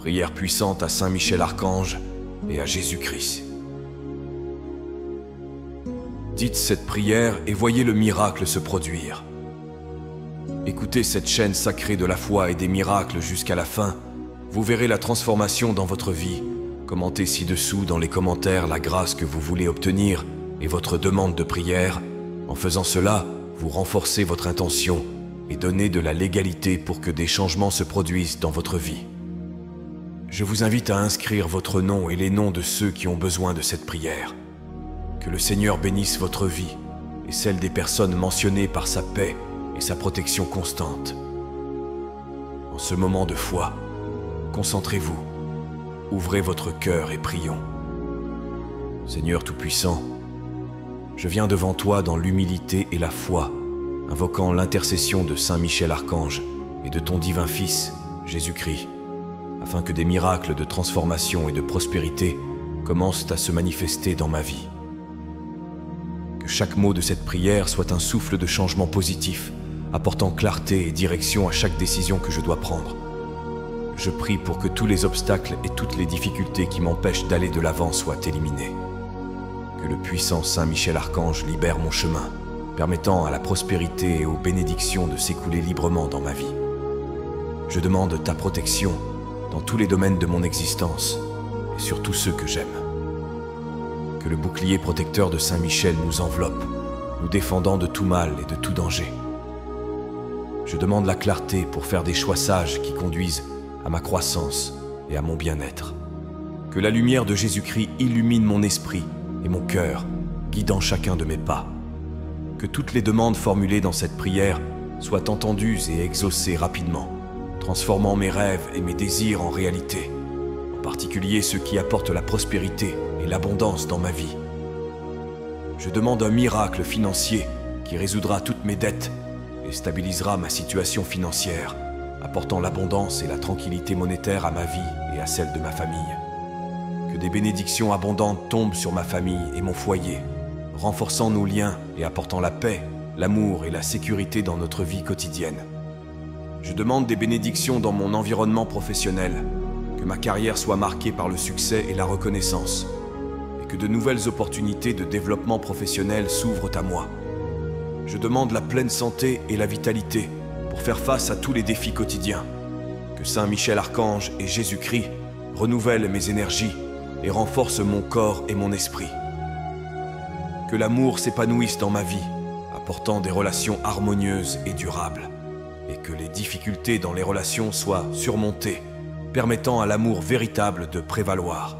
Prière puissante à Saint Michel Archange et à Jésus-Christ. Dites cette prière et voyez le miracle se produire. Écoutez cette chaîne sacrée de la foi et des miracles jusqu'à la fin. Vous verrez la transformation dans votre vie. Commentez ci-dessous dans les commentaires la grâce que vous voulez obtenir et votre demande de prière. En faisant cela, vous renforcez votre intention et donnez de la légalité pour que des changements se produisent dans votre vie. Je vous invite à inscrire votre nom et les noms de ceux qui ont besoin de cette prière. Que le Seigneur bénisse votre vie et celle des personnes mentionnées par sa paix et sa protection constante. En ce moment de foi, concentrez-vous, ouvrez votre cœur et prions. Seigneur Tout-Puissant, je viens devant toi dans l'humilité et la foi, invoquant l'intercession de Saint Michel Archange et de ton divin Fils, Jésus-Christ, afin que des miracles de transformation et de prospérité commencent à se manifester dans ma vie. Que chaque mot de cette prière soit un souffle de changement positif, apportant clarté et direction à chaque décision que je dois prendre. Je prie pour que tous les obstacles et toutes les difficultés qui m'empêchent d'aller de l'avant soient éliminés. Que le puissant Saint Michel Archange libère mon chemin, permettant à la prospérité et aux bénédictions de s'écouler librement dans ma vie. Je demande ta protection dans tous les domaines de mon existence et sur tous ceux que j'aime. Que le bouclier protecteur de Saint Michel nous enveloppe, nous défendant de tout mal et de tout danger. Je demande la clarté pour faire des choix sages qui conduisent à ma croissance et à mon bien-être. Que la lumière de Jésus-Christ illumine mon esprit et mon cœur, guidant chacun de mes pas. Que toutes les demandes formulées dans cette prière soient entendues et exaucées rapidement, transformant mes rêves et mes désirs en réalité, en particulier ceux qui apportent la prospérité et l'abondance dans ma vie. Je demande un miracle financier qui résoudra toutes mes dettes et stabilisera ma situation financière, apportant l'abondance et la tranquillité monétaire à ma vie et à celle de ma famille. Que des bénédictions abondantes tombent sur ma famille et mon foyer, renforçant nos liens et apportant la paix, l'amour et la sécurité dans notre vie quotidienne. Je demande des bénédictions dans mon environnement professionnel, que ma carrière soit marquée par le succès et la reconnaissance, et que de nouvelles opportunités de développement professionnel s'ouvrent à moi. Je demande la pleine santé et la vitalité pour faire face à tous les défis quotidiens. Que Saint Michel Archange et Jésus-Christ renouvellent mes énergies et renforcent mon corps et mon esprit. Que l'amour s'épanouisse dans ma vie, apportant des relations harmonieuses et durables, et que les difficultés dans les relations soient surmontées, permettant à l'amour véritable de prévaloir.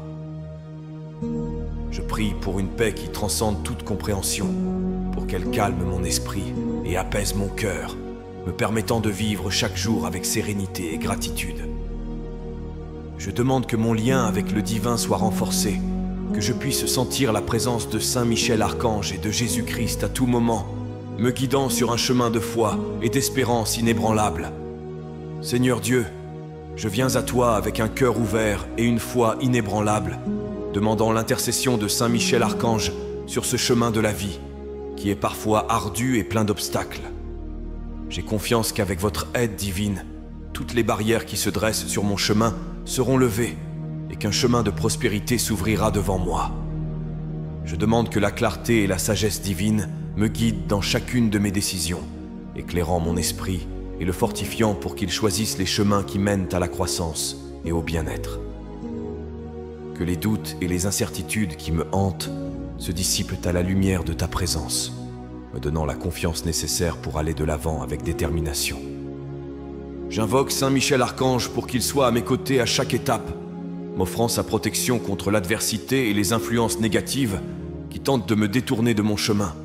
Je prie pour une paix qui transcende toute compréhension, pour qu'elle calme mon esprit et apaise mon cœur, me permettant de vivre chaque jour avec sérénité et gratitude. Je demande que mon lien avec le divin soit renforcé, que je puisse sentir la présence de Saint Michel Archange et de Jésus-Christ à tout moment, me guidant sur un chemin de foi et d'espérance inébranlable. Seigneur Dieu, je viens à toi avec un cœur ouvert et une foi inébranlable, demandant l'intercession de Saint Michel Archange sur ce chemin de la vie, qui est parfois ardu et plein d'obstacles. J'ai confiance qu'avec votre aide divine, toutes les barrières qui se dressent sur mon chemin seront levées et qu'un chemin de prospérité s'ouvrira devant moi. Je demande que la clarté et la sagesse divine me guident dans chacune de mes décisions, éclairant mon esprit et le fortifiant pour qu'il choisisse les chemins qui mènent à la croissance et au bien-être. Que les doutes et les incertitudes qui me hantent se dissipent à la lumière de ta présence, me donnant la confiance nécessaire pour aller de l'avant avec détermination. J'invoque Saint Michel Archange pour qu'il soit à mes côtés à chaque étape, m'offrant sa protection contre l'adversité et les influences négatives qui tentent de me détourner de mon chemin.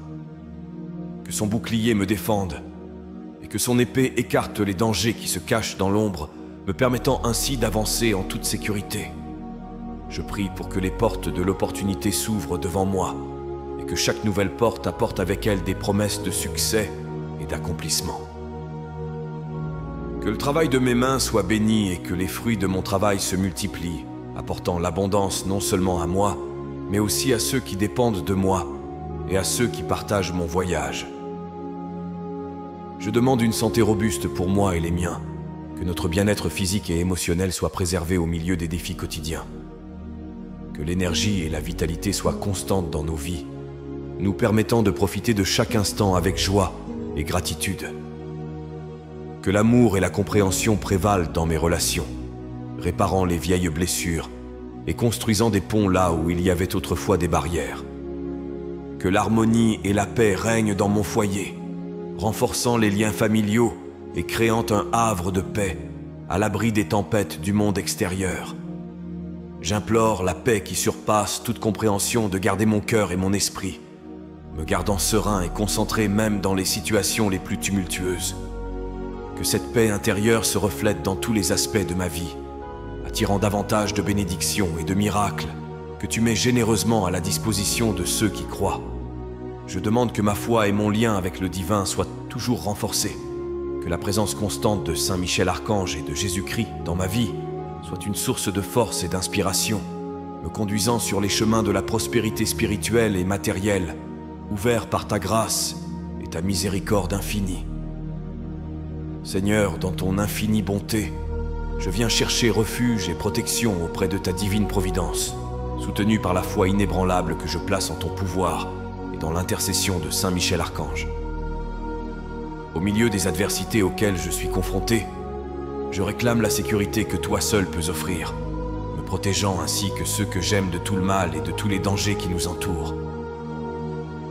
Que son bouclier me défende et que son épée écarte les dangers qui se cachent dans l'ombre, me permettant ainsi d'avancer en toute sécurité. Je prie pour que les portes de l'opportunité s'ouvrent devant moi et que chaque nouvelle porte apporte avec elle des promesses de succès et d'accomplissement. Que le travail de mes mains soit béni et que les fruits de mon travail se multiplient, apportant l'abondance non seulement à moi, mais aussi à ceux qui dépendent de moi et à ceux qui partagent mon voyage. Je demande une santé robuste pour moi et les miens, Que notre bien-être physique et émotionnel soit préservé au milieu des défis quotidiens. Que l'énergie et la vitalité soient constantes dans nos vies, nous permettant de profiter de chaque instant avec joie et gratitude. Que l'amour et la compréhension prévalent dans mes relations, réparant les vieilles blessures et construisant des ponts là où il y avait autrefois des barrières. Que l'harmonie et la paix règnent dans mon foyer, renforçant les liens familiaux et créant un havre de paix à l'abri des tempêtes du monde extérieur. J'implore la paix qui surpasse toute compréhension de garder mon cœur et mon esprit, me gardant serein et concentré même dans les situations les plus tumultueuses. Que cette paix intérieure se reflète dans tous les aspects de ma vie, attirant davantage de bénédictions et de miracles que tu mets généreusement à la disposition de ceux qui croient. Je demande que ma foi et mon lien avec le divin soient toujours renforcés, que la présence constante de Saint Michel Archange et de Jésus-Christ dans ma vie soit une source de force et d'inspiration, me conduisant sur les chemins de la prospérité spirituelle et matérielle, ouverts par ta grâce et ta miséricorde infinie. Seigneur, dans ton infinie bonté, je viens chercher refuge et protection auprès de ta divine providence, soutenu par la foi inébranlable que je place en ton pouvoir et dans l'intercession de Saint Michel Archange. Au milieu des adversités auxquelles je suis confronté, je réclame la sécurité que toi seul peux offrir, me protégeant ainsi que ceux que j'aime de tout le mal et de tous les dangers qui nous entourent.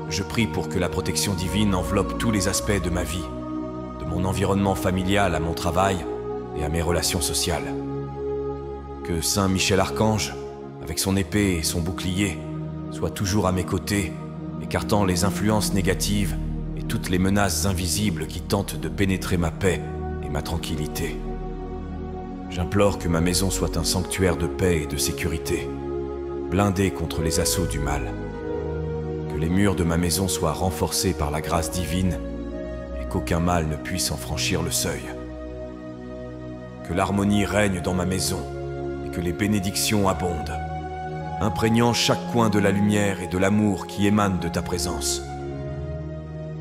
Je prie pour que la protection divine enveloppe tous les aspects de ma vie, de mon environnement familial à mon travail et à mes relations sociales. Que Saint Michel Archange, avec son épée et son bouclier, soit toujours à mes côtés, écartant les influences négatives et toutes les menaces invisibles qui tentent de pénétrer ma paix et ma tranquillité. J'implore que ma maison soit un sanctuaire de paix et de sécurité, blindé contre les assauts du mal. Que les murs de ma maison soient renforcés par la grâce divine et qu'aucun mal ne puisse en franchir le seuil. Que l'harmonie règne dans ma maison et que les bénédictions abondent, imprégnant chaque coin de la lumière et de l'amour qui émane de ta présence.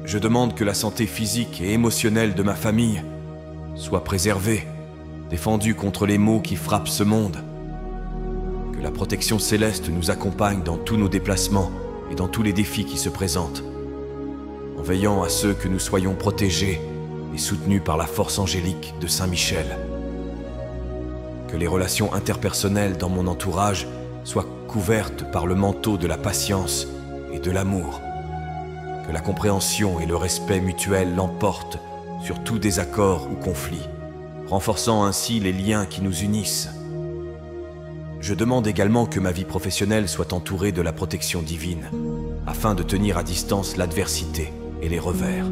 Je demande que la santé physique et émotionnelle de ma famille soit préservée, défendue contre les maux qui frappent ce monde. Que la protection céleste nous accompagne dans tous nos déplacements et dans tous les défis qui se présentent, en veillant à ce que nous soyons protégés et soutenus par la force angélique de Saint Michel. Que les relations interpersonnelles dans mon entourage soient couvertes par le manteau de la patience et de l'amour. Que la compréhension et le respect mutuel l'emportent sur tout désaccord ou conflit, renforçant ainsi les liens qui nous unissent. Je demande également que ma vie professionnelle soit entourée de la protection divine, afin de tenir à distance l'adversité et les revers.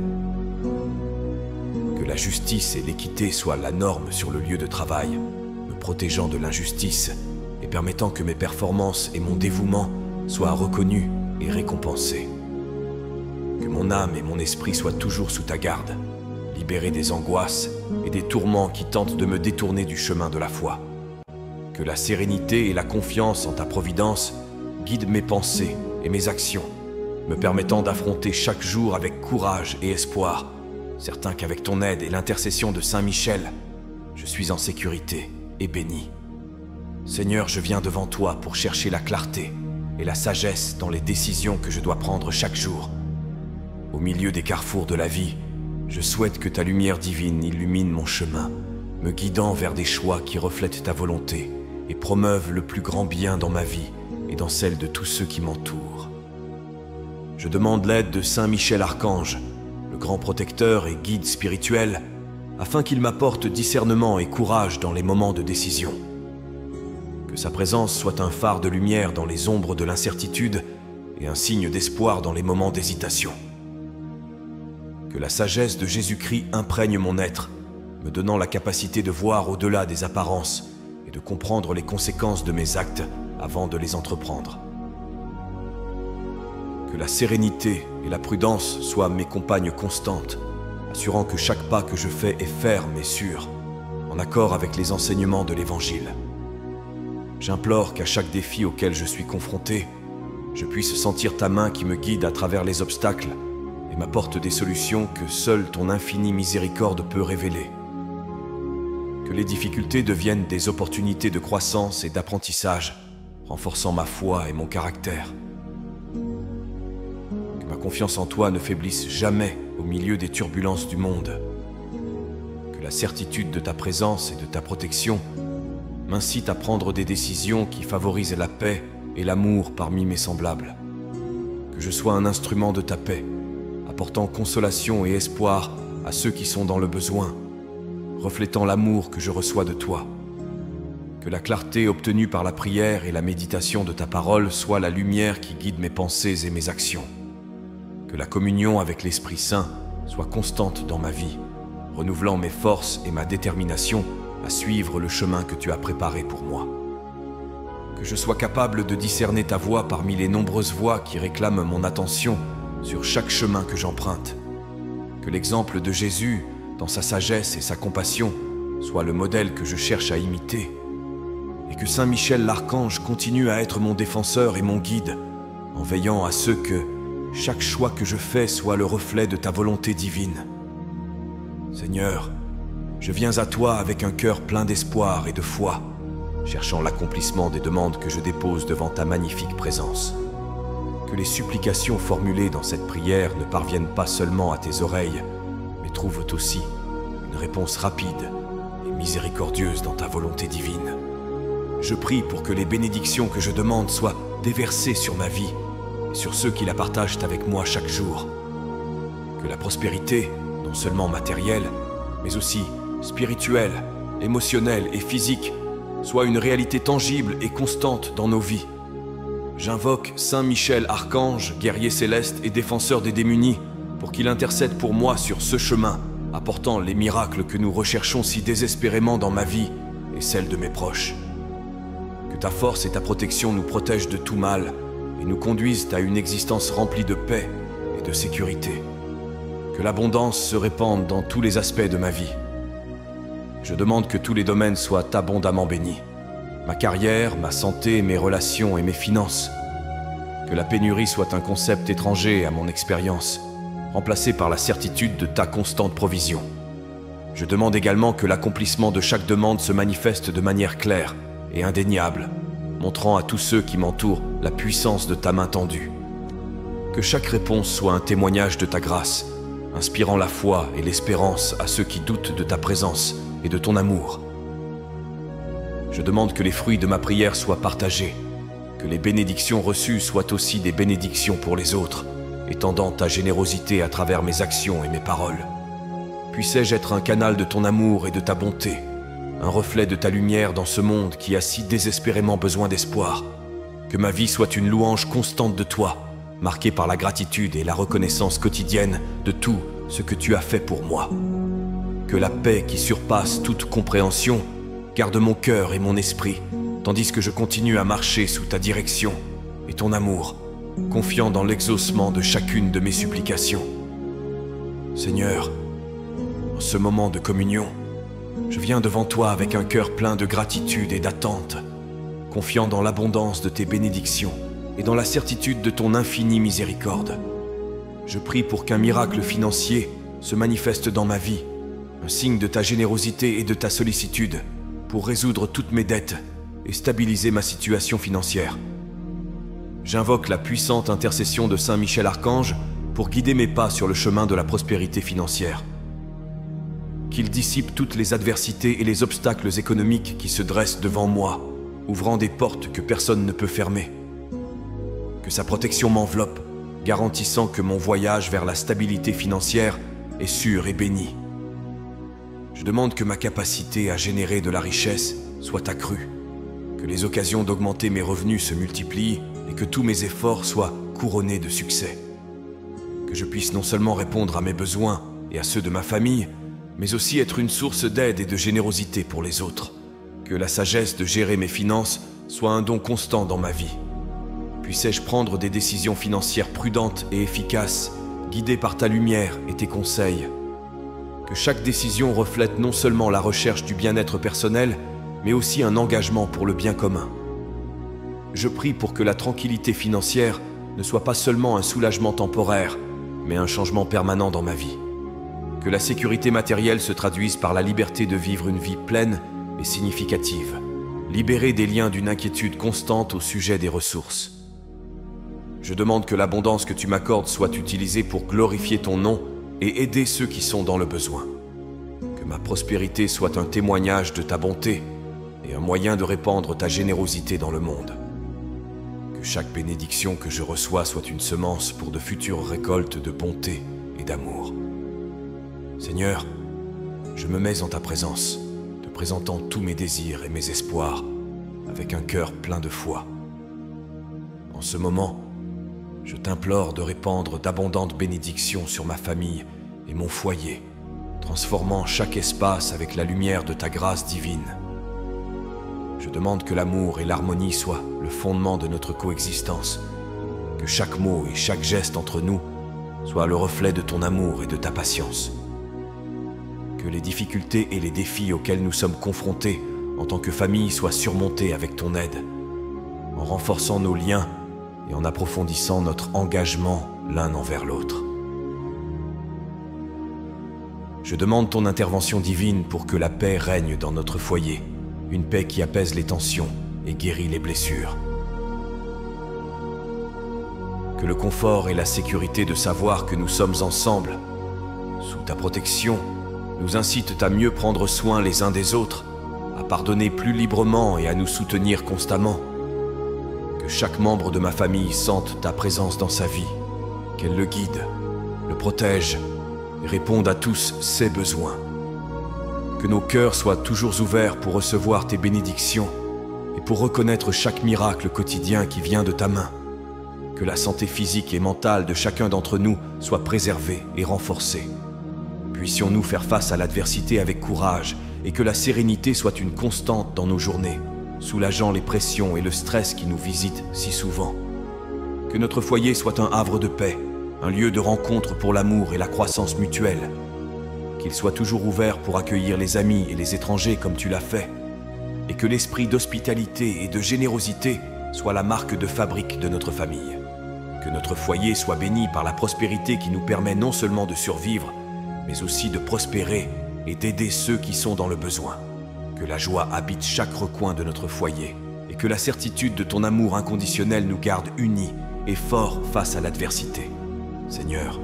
Que la justice et l'équité soient la norme sur le lieu de travail, me protégeant de l'injustice et permettant que mes performances et mon dévouement soient reconnus et récompensés. Que mon âme et mon esprit soient toujours sous ta garde, libérés des angoisses et des tourments qui tentent de me détourner du chemin de la foi. Que la sérénité et la confiance en ta providence guident mes pensées et mes actions, me permettant d'affronter chaque jour avec courage et espoir, certain qu'avec ton aide et l'intercession de Saint Michel, je suis en sécurité et béni. Seigneur, je viens devant toi pour chercher la clarté et la sagesse dans les décisions que je dois prendre chaque jour. Au milieu des carrefours de la vie, je souhaite que ta lumière divine illumine mon chemin, me guidant vers des choix qui reflètent ta volonté et promeuvent le plus grand bien dans ma vie et dans celle de tous ceux qui m'entourent. Je demande l'aide de Saint Michel Archange, le grand protecteur et guide spirituel, afin qu'il m'apporte discernement et courage dans les moments de décision. Que sa présence soit un phare de lumière dans les ombres de l'incertitude et un signe d'espoir dans les moments d'hésitation. Que la sagesse de Jésus-Christ imprègne mon être, me donnant la capacité de voir au-delà des apparences et de comprendre les conséquences de mes actes avant de les entreprendre. Que la sérénité et la prudence soient mes compagnes constantes, assurant que chaque pas que je fais est ferme et sûr, en accord avec les enseignements de l'Évangile. J'implore qu'à chaque défi auquel je suis confronté, je puisse sentir ta main qui me guide à travers les obstacles et m'apporte des solutions que seule ton infinie miséricorde peut révéler. Que les difficultés deviennent des opportunités de croissance et d'apprentissage, renforçant ma foi et mon caractère. Que ma confiance en toi ne faiblisse jamais au milieu des turbulences du monde. Que la certitude de ta présence et de ta protection m'incite à prendre des décisions qui favorisent la paix et l'amour parmi mes semblables. Que je sois un instrument de ta paix, apportant consolation et espoir à ceux qui sont dans le besoin, reflétant l'amour que je reçois de toi. Que la clarté obtenue par la prière et la méditation de ta parole soit la lumière qui guide mes pensées et mes actions. Que la communion avec l'Esprit Saint soit constante dans ma vie, renouvelant mes forces et ma détermination à suivre le chemin que tu as préparé pour moi. Que je sois capable de discerner ta voix parmi les nombreuses voix qui réclament mon attention sur chaque chemin que j'emprunte. Que l'exemple de Jésus, dans sa sagesse et sa compassion, soit le modèle que je cherche à imiter. Et que Saint Michel l'Archange continue à être mon défenseur et mon guide, en veillant à ce que chaque choix que je fais soit le reflet de ta volonté divine. Seigneur, je viens à toi avec un cœur plein d'espoir et de foi, cherchant l'accomplissement des demandes que je dépose devant ta magnifique présence. Que les supplications formulées dans cette prière ne parviennent pas seulement à tes oreilles, mais trouvent aussi une réponse rapide et miséricordieuse dans ta volonté divine. Je prie pour que les bénédictions que je demande soient déversées sur ma vie et sur ceux qui la partagent avec moi chaque jour. Que la prospérité, non seulement matérielle, mais aussi spirituelle, émotionnelle et physique, soit une réalité tangible et constante dans nos vies. J'invoque Saint Michel Archange, guerrier céleste et défenseur des démunis, pour qu'il intercède pour moi sur ce chemin, apportant les miracles que nous recherchons si désespérément dans ma vie et celle de mes proches. Que ta force et ta protection nous protègent de tout mal et nous conduisent à une existence remplie de paix et de sécurité. Que l'abondance se répande dans tous les aspects de ma vie. Je demande que tous les domaines soient abondamment bénis. Ma carrière, ma santé, mes relations et mes finances. Que la pénurie soit un concept étranger à mon expérience, remplacé par la certitude de ta constante provision. Je demande également que l'accomplissement de chaque demande se manifeste de manière claire et indéniable, montrant à tous ceux qui m'entourent la puissance de ta main tendue. Que chaque réponse soit un témoignage de ta grâce, inspirant la foi et l'espérance à ceux qui doutent de ta présence et de ton amour. Je demande que les fruits de ma prière soient partagés, que les bénédictions reçues soient aussi des bénédictions pour les autres, étendant ta générosité à travers mes actions et mes paroles. Puissais-je être un canal de ton amour et de ta bonté, un reflet de ta lumière dans ce monde qui a si désespérément besoin d'espoir. Que ma vie soit une louange constante de toi, marquée par la gratitude et la reconnaissance quotidienne de tout ce que tu as fait pour moi. Que la paix qui surpasse toute compréhension garde mon cœur et mon esprit, tandis que je continue à marcher sous ta direction et ton amour, confiant dans l'exaucement de chacune de mes supplications. Seigneur, en ce moment de communion, je viens devant toi avec un cœur plein de gratitude et d'attente, confiant dans l'abondance de tes bénédictions et dans la certitude de ton infinie miséricorde. Je prie pour qu'un miracle financier se manifeste dans ma vie, un signe de ta générosité et de ta sollicitude, pour résoudre toutes mes dettes et stabiliser ma situation financière. J'invoque la puissante intercession de Saint Michel Archange pour guider mes pas sur le chemin de la prospérité financière. Qu'il dissipe toutes les adversités et les obstacles économiques qui se dressent devant moi, ouvrant des portes que personne ne peut fermer. Que sa protection m'enveloppe, garantissant que mon voyage vers la stabilité financière est sûr et béni. Je demande que ma capacité à générer de la richesse soit accrue, que les occasions d'augmenter mes revenus se multiplient et que tous mes efforts soient couronnés de succès. Que je puisse non seulement répondre à mes besoins et à ceux de ma famille, mais aussi être une source d'aide et de générosité pour les autres. Que la sagesse de gérer mes finances soit un don constant dans ma vie. Puissais-je prendre des décisions financières prudentes et efficaces, guidées par ta lumière et tes conseils. Que chaque décision reflète non seulement la recherche du bien-être personnel, mais aussi un engagement pour le bien commun. Je prie pour que la tranquillité financière ne soit pas seulement un soulagement temporaire, mais un changement permanent dans ma vie. Que la sécurité matérielle se traduise par la liberté de vivre une vie pleine et significative, libérée des liens d'une inquiétude constante au sujet des ressources. Je demande que l'abondance que tu m'accordes soit utilisée pour glorifier ton nom et aider ceux qui sont dans le besoin. Que ma prospérité soit un témoignage de ta bonté et un moyen de répandre ta générosité dans le monde. Que chaque bénédiction que je reçois soit une semence pour de futures récoltes de bonté et d'amour. Seigneur, je me mets en ta présence, te présentant tous mes désirs et mes espoirs, avec un cœur plein de foi. En ce moment, je t'implore de répandre d'abondantes bénédictions sur ma famille et mon foyer, transformant chaque espace avec la lumière de ta grâce divine. Je demande que l'amour et l'harmonie soient le fondement de notre coexistence, que chaque mot et chaque geste entre nous soit le reflet de ton amour et de ta patience. Que les difficultés et les défis auxquels nous sommes confrontés en tant que famille soient surmontés avec ton aide, en renforçant nos liens et en approfondissant notre engagement l'un envers l'autre. Je demande ton intervention divine pour que la paix règne dans notre foyer, une paix qui apaise les tensions et guérit les blessures. Que le confort et la sécurité de savoir que nous sommes ensemble, sous ta protection, nous incitent à mieux prendre soin les uns des autres, à pardonner plus librement et à nous soutenir constamment. Que chaque membre de ma famille sente ta présence dans sa vie, qu'elle le guide, le protège et réponde à tous ses besoins. Que nos cœurs soient toujours ouverts pour recevoir tes bénédictions et pour reconnaître chaque miracle quotidien qui vient de ta main. Que la santé physique et mentale de chacun d'entre nous soit préservée et renforcée. Puissions-nous faire face à l'adversité avec courage et que la sérénité soit une constante dans nos journées, soulageant les pressions et le stress qui nous visitent si souvent. Que notre foyer soit un havre de paix, un lieu de rencontre pour l'amour et la croissance mutuelle. Qu'il soit toujours ouvert pour accueillir les amis et les étrangers comme tu l'as fait, et que l'esprit d'hospitalité et de générosité soit la marque de fabrique de notre famille. Que notre foyer soit béni par la prospérité qui nous permet non seulement de survivre, mais aussi de prospérer et d'aider ceux qui sont dans le besoin. Que la joie habite chaque recoin de notre foyer et que la certitude de ton amour inconditionnel nous garde unis et forts face à l'adversité. Seigneur,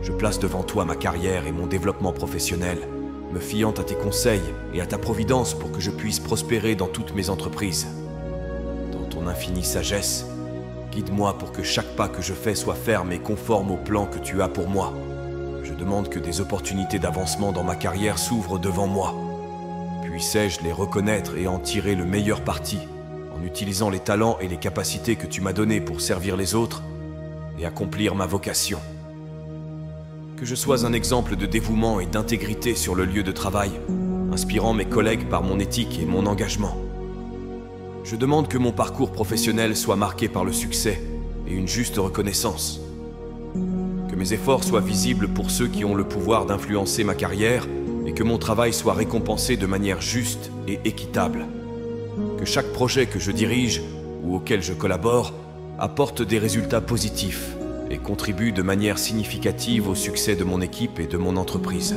je place devant toi ma carrière et mon développement professionnel, me fiant à tes conseils et à ta providence pour que je puisse prospérer dans toutes mes entreprises. Dans ton infinie sagesse, guide-moi pour que chaque pas que je fais soit ferme et conforme au plan que tu as pour moi. Je demande que des opportunités d'avancement dans ma carrière s'ouvrent devant moi. Puissais-je les reconnaître et en tirer le meilleur parti, en utilisant les talents et les capacités que tu m'as donnés pour servir les autres et accomplir ma vocation. Que je sois un exemple de dévouement et d'intégrité sur le lieu de travail, inspirant mes collègues par mon éthique et mon engagement. Je demande que mon parcours professionnel soit marqué par le succès et une juste reconnaissance. Que mes efforts soient visibles pour ceux qui ont le pouvoir d'influencer ma carrière et que mon travail soit récompensé de manière juste et équitable. Que chaque projet que je dirige ou auquel je collabore apporte des résultats positifs et contribue de manière significative au succès de mon équipe et de mon entreprise.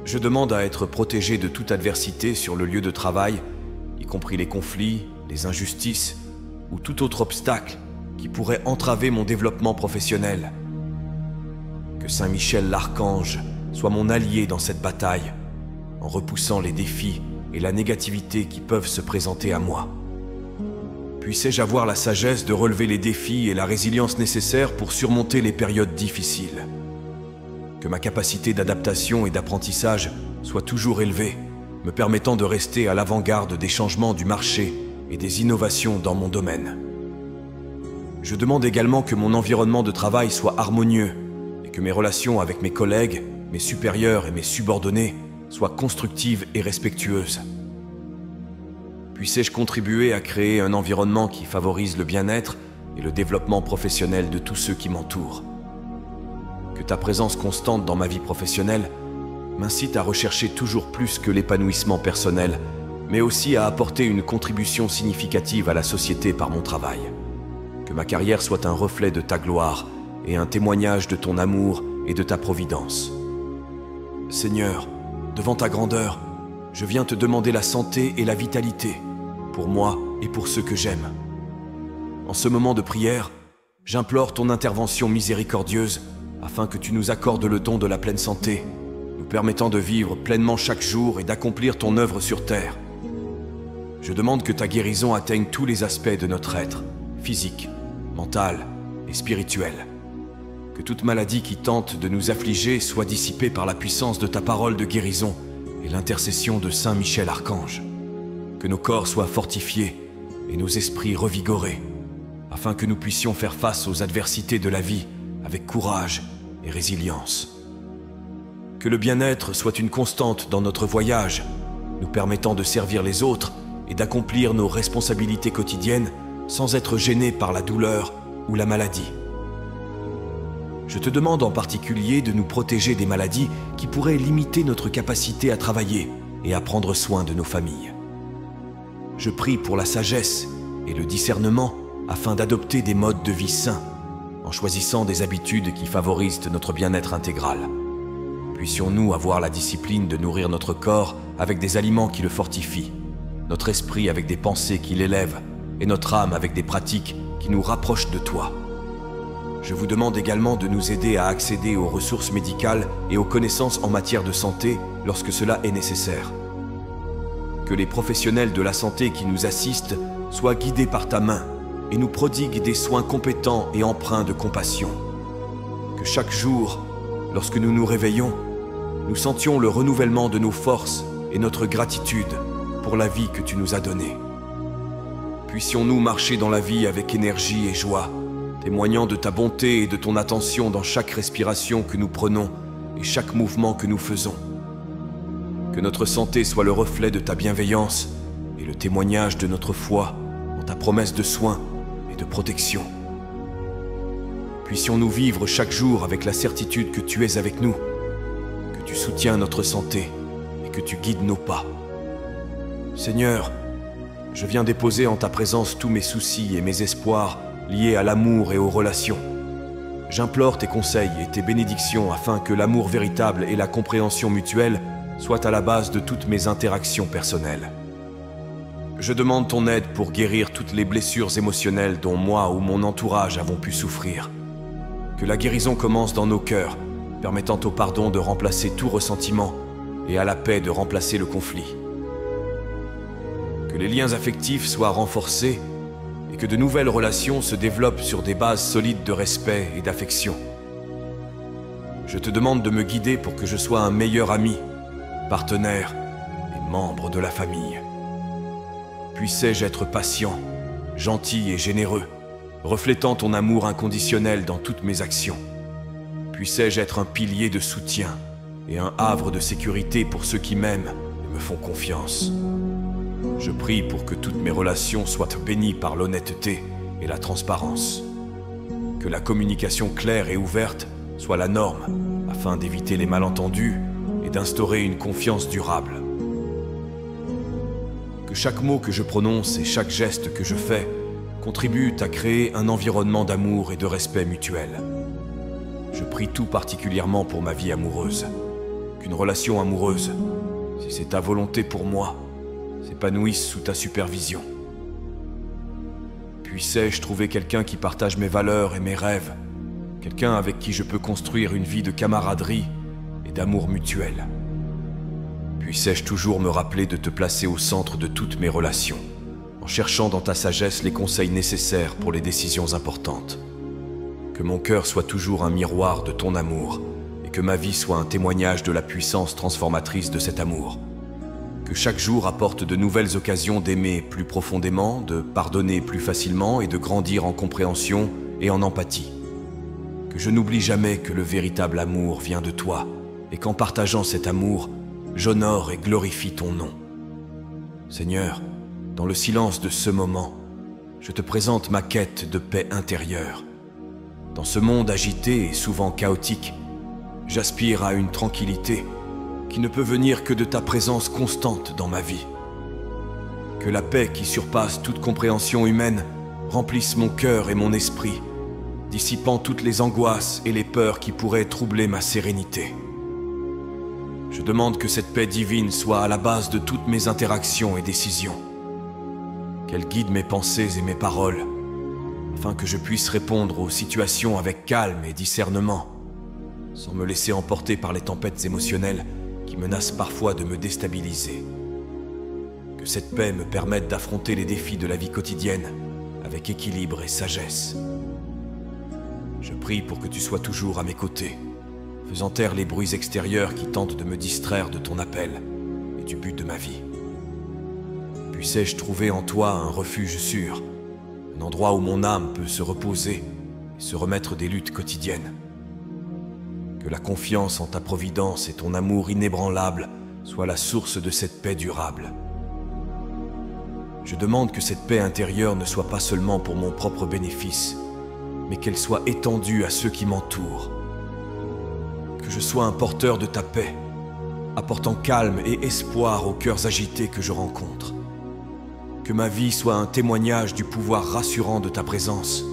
Je demande à être protégé de toute adversité sur le lieu de travail, y compris les conflits, les injustices ou tout autre obstacle qui pourrait entraver mon développement professionnel. Que Saint Michel l'Archange soit mon allié dans cette bataille, en repoussant les défis et la négativité qui peuvent se présenter à moi. Puissais-je avoir la sagesse de relever les défis et la résilience nécessaires pour surmonter les périodes difficiles. Que ma capacité d'adaptation et d'apprentissage soit toujours élevée, me permettant de rester à l'avant-garde des changements du marché et des innovations dans mon domaine. Je demande également que mon environnement de travail soit harmonieux et que mes relations avec mes collègues, mes supérieurs et mes subordonnés soient constructives et respectueuses. Puissais-je contribuer à créer un environnement qui favorise le bien-être et le développement professionnel de tous ceux qui m'entourent. Que ta présence constante dans ma vie professionnelle m'incite à rechercher toujours plus que l'épanouissement personnel, mais aussi à apporter une contribution significative à la société par mon travail. Que ma carrière soit un reflet de ta gloire et un témoignage de ton amour et de ta providence. Seigneur, devant ta grandeur, je viens te demander la santé et la vitalité, pour moi et pour ceux que j'aime. En ce moment de prière, j'implore ton intervention miséricordieuse afin que tu nous accordes le don de la pleine santé, nous permettant de vivre pleinement chaque jour et d'accomplir ton œuvre sur terre. Je demande que ta guérison atteigne tous les aspects de notre être, physique, mental et spirituel. Que toute maladie qui tente de nous affliger soit dissipée par la puissance de ta parole de guérison et l'intercession de Saint Michel Archange. Que nos corps soient fortifiés et nos esprits revigorés, afin que nous puissions faire face aux adversités de la vie avec courage et résilience. Que le bien-être soit une constante dans notre voyage, nous permettant de servir les autres et d'accomplir nos responsabilités quotidiennes sans être gênés par la douleur ou la maladie. Je te demande en particulier de nous protéger des maladies qui pourraient limiter notre capacité à travailler et à prendre soin de nos familles. Je prie pour la sagesse et le discernement afin d'adopter des modes de vie sains, en choisissant des habitudes qui favorisent notre bien-être intégral. Puissions-nous avoir la discipline de nourrir notre corps avec des aliments qui le fortifient, notre esprit avec des pensées qui l'élèvent et notre âme avec des pratiques qui nous rapprochent de toi. Je vous demande également de nous aider à accéder aux ressources médicales et aux connaissances en matière de santé lorsque cela est nécessaire. Que les professionnels de la santé qui nous assistent soient guidés par ta main et nous prodiguent des soins compétents et empreints de compassion. Que chaque jour, lorsque nous nous réveillons, nous sentions le renouvellement de nos forces et notre gratitude pour la vie que tu nous as donnée. Puissions-nous marcher dans la vie avec énergie et joie, témoignant de ta bonté et de ton attention dans chaque respiration que nous prenons et chaque mouvement que nous faisons. Que notre santé soit le reflet de ta bienveillance et le témoignage de notre foi en ta promesse de soins et de protection. Puissions-nous vivre chaque jour avec la certitude que tu es avec nous, que tu soutiens notre santé et que tu guides nos pas. Seigneur, je viens déposer en ta présence tous mes soucis et mes espoirs liés à l'amour et aux relations. J'implore tes conseils et tes bénédictions afin que l'amour véritable et la compréhension mutuelle soient à la base de toutes mes interactions personnelles. Je demande ton aide pour guérir toutes les blessures émotionnelles dont moi ou mon entourage avons pu souffrir. Que la guérison commence dans nos cœurs, permettant au pardon de remplacer tout ressentiment et à la paix de remplacer le conflit. Que les liens affectifs soient renforcés et que de nouvelles relations se développent sur des bases solides de respect et d'affection. Je te demande de me guider pour que je sois un meilleur ami, partenaire et membre de la famille. Puissais-je être patient, gentil et généreux, reflétant ton amour inconditionnel dans toutes mes actions. Puissais-je être un pilier de soutien et un havre de sécurité pour ceux qui m'aiment et me font confiance. Je prie pour que toutes mes relations soient bénies par l'honnêteté et la transparence. Que la communication claire et ouverte soit la norme, afin d'éviter les malentendus et d'instaurer une confiance durable. Que chaque mot que je prononce et chaque geste que je fais contribuent à créer un environnement d'amour et de respect mutuel. Je prie tout particulièrement pour ma vie amoureuse. Qu'une relation amoureuse, si c'est ta volonté pour moi, s'épanouisse sous ta supervision. Puissais-je trouver quelqu'un qui partage mes valeurs et mes rêves, quelqu'un avec qui je peux construire une vie de camaraderie et d'amour mutuel. Puissais-je toujours me rappeler de te placer au centre de toutes mes relations, en cherchant dans ta sagesse les conseils nécessaires pour les décisions importantes. Que mon cœur soit toujours un miroir de ton amour, et que ma vie soit un témoignage de la puissance transformatrice de cet amour. Que chaque jour apporte de nouvelles occasions d'aimer plus profondément, de pardonner plus facilement et de grandir en compréhension et en empathie. Que je n'oublie jamais que le véritable amour vient de toi, et qu'en partageant cet amour, j'honore et glorifie ton nom. Seigneur, dans le silence de ce moment, je te présente ma quête de paix intérieure. Dans ce monde agité et souvent chaotique, j'aspire à une tranquillité qui ne peut venir que de ta présence constante dans ma vie. Que la paix qui surpasse toute compréhension humaine remplisse mon cœur et mon esprit, dissipant toutes les angoisses et les peurs qui pourraient troubler ma sérénité. Je demande que cette paix divine soit à la base de toutes mes interactions et décisions. Qu'elle guide mes pensées et mes paroles, afin que je puisse répondre aux situations avec calme et discernement, sans me laisser emporter par les tempêtes émotionnelles qui menacent parfois de me déstabiliser. Que cette paix me permette d'affronter les défis de la vie quotidienne avec équilibre et sagesse. Je prie pour que tu sois toujours à mes côtés, faisant taire les bruits extérieurs qui tentent de me distraire de ton appel et du but de ma vie. Puissais-je trouver en toi un refuge sûr, un endroit où mon âme peut se reposer et se remettre des luttes quotidiennes. Que la confiance en ta providence et ton amour inébranlable soient la source de cette paix durable. Je demande que cette paix intérieure ne soit pas seulement pour mon propre bénéfice, mais qu'elle soit étendue à ceux qui m'entourent. Que je sois un porteur de ta paix, apportant calme et espoir aux cœurs agités que je rencontre. Que ma vie soit un témoignage du pouvoir rassurant de ta présence,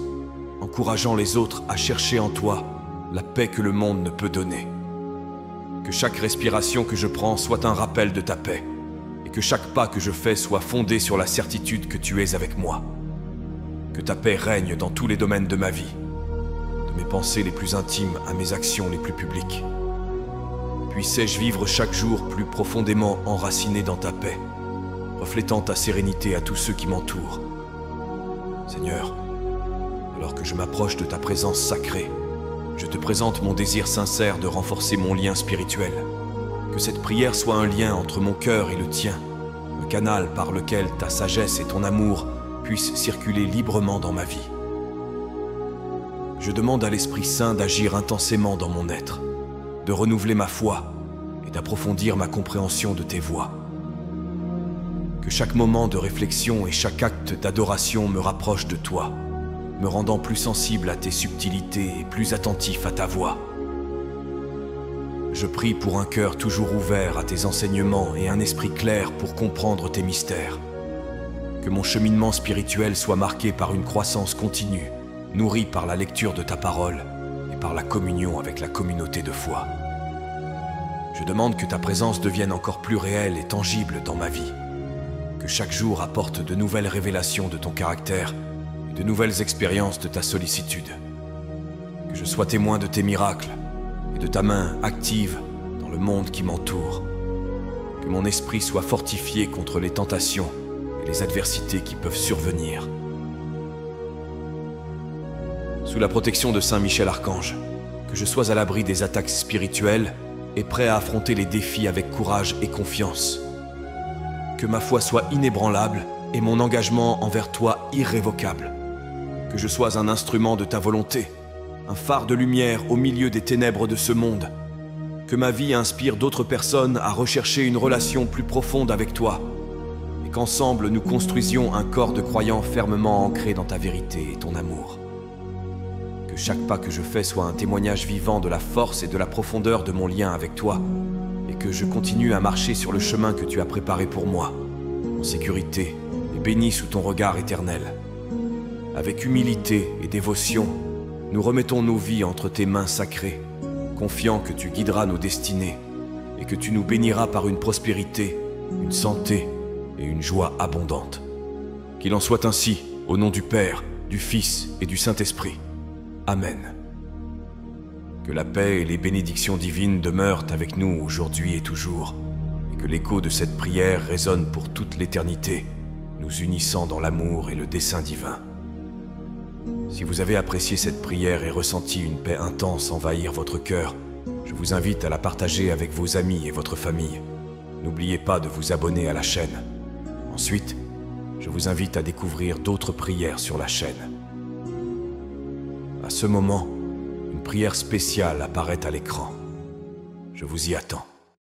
encourageant les autres à chercher en toi la paix que le monde ne peut donner. Que chaque respiration que je prends soit un rappel de ta paix, et que chaque pas que je fais soit fondé sur la certitude que tu es avec moi. Que ta paix règne dans tous les domaines de ma vie, de mes pensées les plus intimes à mes actions les plus publiques. Puissais-je vivre chaque jour plus profondément enraciné dans ta paix, reflétant ta sérénité à tous ceux qui m'entourent. Seigneur, alors que je m'approche de ta présence sacrée, je te présente mon désir sincère de renforcer mon lien spirituel. Que cette prière soit un lien entre mon cœur et le tien, un canal par lequel ta sagesse et ton amour puissent circuler librement dans ma vie. Je demande à l'Esprit Saint d'agir intensément dans mon être, de renouveler ma foi et d'approfondir ma compréhension de tes voies. Que chaque moment de réflexion et chaque acte d'adoration me rapproche de toi, me rendant plus sensible à tes subtilités et plus attentif à ta voix. Je prie pour un cœur toujours ouvert à tes enseignements et un esprit clair pour comprendre tes mystères. Que mon cheminement spirituel soit marqué par une croissance continue, nourrie par la lecture de ta parole et par la communion avec la communauté de foi. Je demande que ta présence devienne encore plus réelle et tangible dans ma vie. Que chaque jour apporte de nouvelles révélations de ton caractère et de nouvelles expériences de ta sollicitude. Que je sois témoin de tes miracles et de ta main active dans le monde qui m'entoure. Que mon esprit soit fortifié contre les tentations et les adversités qui peuvent survenir. Sous la protection de Saint Michel Archange, que je sois à l'abri des attaques spirituelles et prêt à affronter les défis avec courage et confiance. Que ma foi soit inébranlable et mon engagement envers toi irrévocable. Que je sois un instrument de ta volonté, un phare de lumière au milieu des ténèbres de ce monde. Que ma vie inspire d'autres personnes à rechercher une relation plus profonde avec toi, et qu'ensemble nous construisions un corps de croyants fermement ancré dans ta vérité et ton amour. Que chaque pas que je fais soit un témoignage vivant de la force et de la profondeur de mon lien avec toi, et que je continue à marcher sur le chemin que tu as préparé pour moi, en sécurité et béni sous ton regard éternel. Avec humilité et dévotion, nous remettons nos vies entre tes mains sacrées, confiant que tu guideras nos destinées et que tu nous béniras par une prospérité, une santé et une joie abondante. Qu'il en soit ainsi, au nom du Père, du Fils et du Saint-Esprit. Amen. Que la paix et les bénédictions divines demeurent avec nous aujourd'hui et toujours, et que l'écho de cette prière résonne pour toute l'éternité, nous unissant dans l'amour et le dessein divin. Si vous avez apprécié cette prière et ressenti une paix intense envahir votre cœur, je vous invite à la partager avec vos amis et votre famille. N'oubliez pas de vous abonner à la chaîne. Ensuite, je vous invite à découvrir d'autres prières sur la chaîne. À ce moment, une prière spéciale apparaît à l'écran. Je vous y attends.